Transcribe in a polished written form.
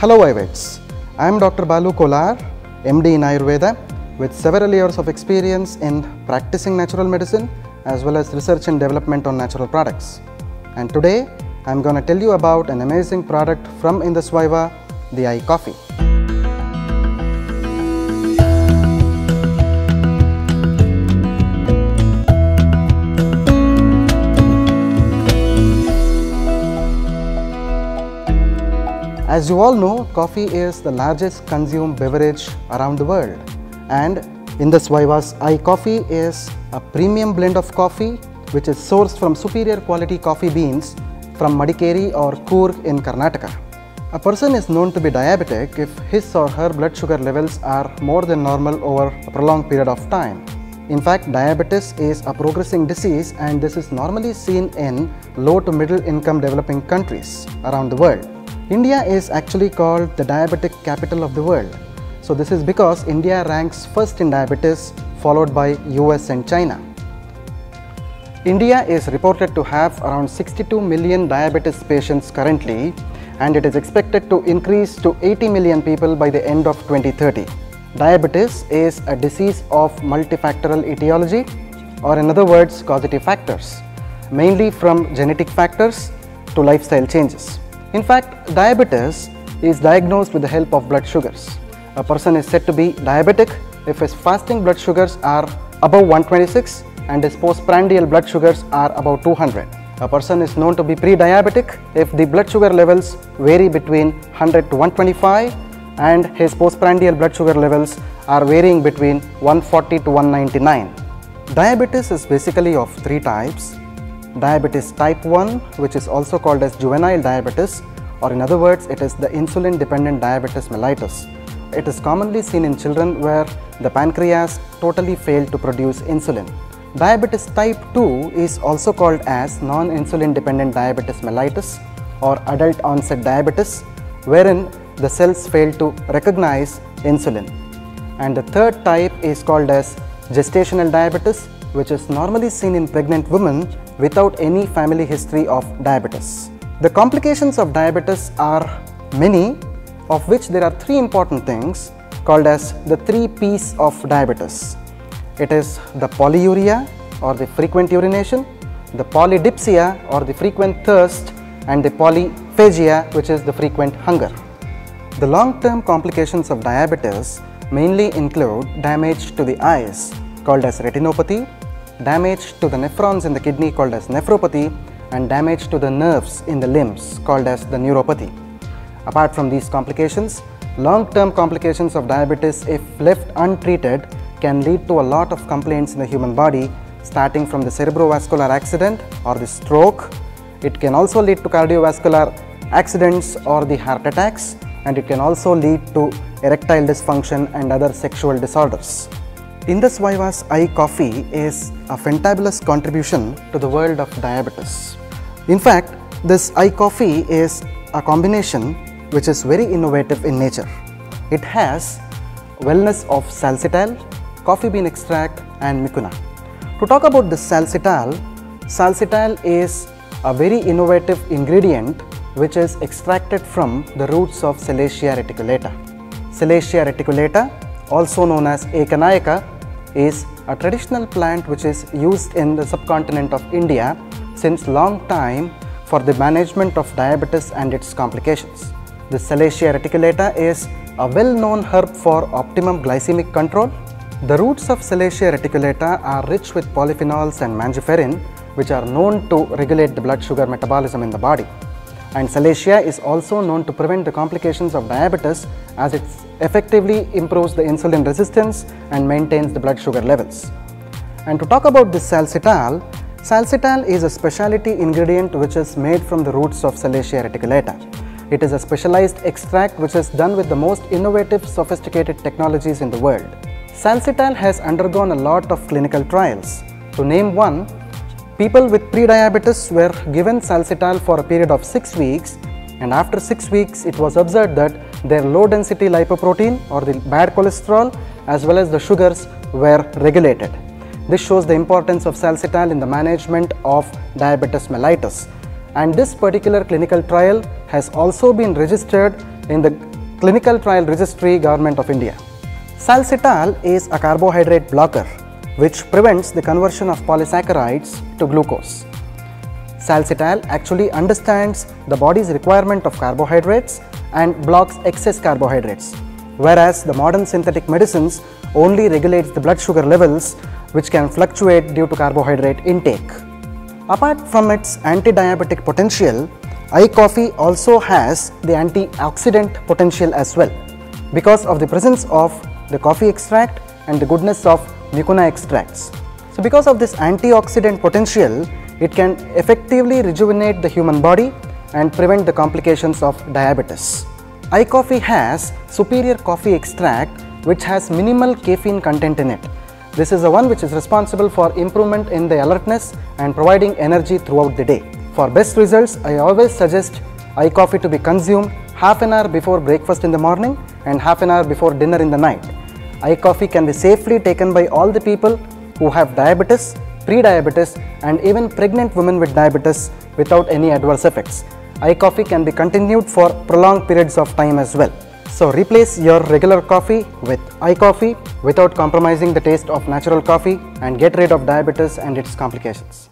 Hello Ayurvedics, I am Dr. Balu Kolar, MD in Ayurveda with several years of experience in practicing natural medicine as well as research and development on natural products. And today I am going to tell you about an amazing product from Indus Viva, the iCoffee. As you all know, coffee is the largest consumed beverage around the world, and Indus Viva's iCoffee is a premium blend of coffee which is sourced from superior quality coffee beans from Madikeri or Coorg in Karnataka. A person is known to be diabetic if his or her blood sugar levels are more than normal over a prolonged period of time. In fact, diabetes is a progressing disease, and this is normally seen in low to middle income developing countries around the world. India is actually called the diabetic capital of the world. So this is because India ranks first in diabetes, followed by US and China. India is reported to have around 62 million diabetes patients currently, and it is expected to increase to 80 million people by the end of 2030. Diabetes is a disease of multifactorial etiology, or in other words, causative factors, mainly from genetic factors to lifestyle changes. In fact, diabetes is diagnosed with the help of blood sugars. A person is said to be diabetic if his fasting blood sugars are above 126 and his postprandial blood sugars are above 200. A person is known to be pre-diabetic if the blood sugar levels vary between 100 to 125 and his postprandial blood sugar levels are varying between 140 to 199. Diabetes is basically of three types. Diabetes type 1, which is also called as juvenile diabetes, or in other words, it is the insulin dependent diabetes mellitus. It is commonly seen in children where the pancreas totally failed to produce insulin. Diabetes type 2 is also called as non-insulin dependent diabetes mellitus or adult onset diabetes, wherein the cells fail to recognize insulin. And the third type is called as gestational diabetes, which is normally seen in pregnant women without any family history of diabetes. The complications of diabetes are many, of which there are three important things called as the 3 P's of diabetes. It is the polyuria or the frequent urination, the polydipsia or the frequent thirst, and the polyphagia, which is the frequent hunger. The long-term complications of diabetes mainly include damage to the eyes called as retinopathy, damage to the nephrons in the kidney called as nephropathy, and damage to the nerves in the limbs called as the neuropathy. Apart from these complications, long-term complications of diabetes, if left untreated, can lead to a lot of complaints in the human body, starting from the cerebrovascular accident or the stroke. It can also lead to cardiovascular accidents or the heart attacks, and it can also lead to erectile dysfunction and other sexual disorders. Indus Viva's iCoffee is a fantabulous contribution to the world of diabetes. In fact, this iCoffee is a combination which is very innovative in nature. It has wellness of salsitol, coffee bean extract, and mucuna. To talk about this salsitol, salsitol is a very innovative ingredient which is extracted from the roots of Salacia reticulata. Salacia reticulata, also known as Ekanayaka, is a traditional plant which is used in the subcontinent of India since long time for the management of diabetes and its complications. The Salacia reticulata is a well-known herb for optimum glycemic control. The roots of Salacia reticulata are rich with polyphenols and mangiferin, which are known to regulate the blood sugar metabolism in the body. And Salacia is also known to prevent the complications of diabetes, as it effectively improves the insulin resistance and maintains the blood sugar levels. And to talk about this salsitol, salsitol is a specialty ingredient which is made from the roots of Salacia reticulata. It is a specialized extract which is done with the most innovative, sophisticated technologies in the world. Salsitol has undergone a lot of clinical trials. To name one, people with prediabetes were given salsitol for a period of 6 weeks, and after 6 weeks it was observed that their low density lipoprotein or the bad cholesterol as well as the sugars were regulated. This shows the importance of salsitol in the management of diabetes mellitus, and this particular clinical trial has also been registered in the clinical trial registry Government of India. Salcital is a carbohydrate blocker which prevents the conversion of polysaccharides to glucose. Salcital actually understands the body's requirement of carbohydrates and blocks excess carbohydrates, whereas the modern synthetic medicines only regulates the blood sugar levels, which can fluctuate due to carbohydrate intake. Apart from its anti-diabetic potential, iCoffee also has the antioxidant potential as well because of the presence of the coffee extract and the goodness of mucuna extracts. So because of this antioxidant potential, it can effectively rejuvenate the human body and prevent the complications of diabetes. iCoffee has superior coffee extract which has minimal caffeine content in it. This is the one which is responsible for improvement in the alertness and providing energy throughout the day. For best results, I always suggest iCoffee to be consumed half an hour before breakfast in the morning and half an hour before dinner in the night. iCoffee can be safely taken by all the people who have diabetes, pre-diabetes and even pregnant women with diabetes without any adverse effects. iCoffee can be continued for prolonged periods of time as well. So replace your regular coffee with iCoffee without compromising the taste of natural coffee and get rid of diabetes and its complications.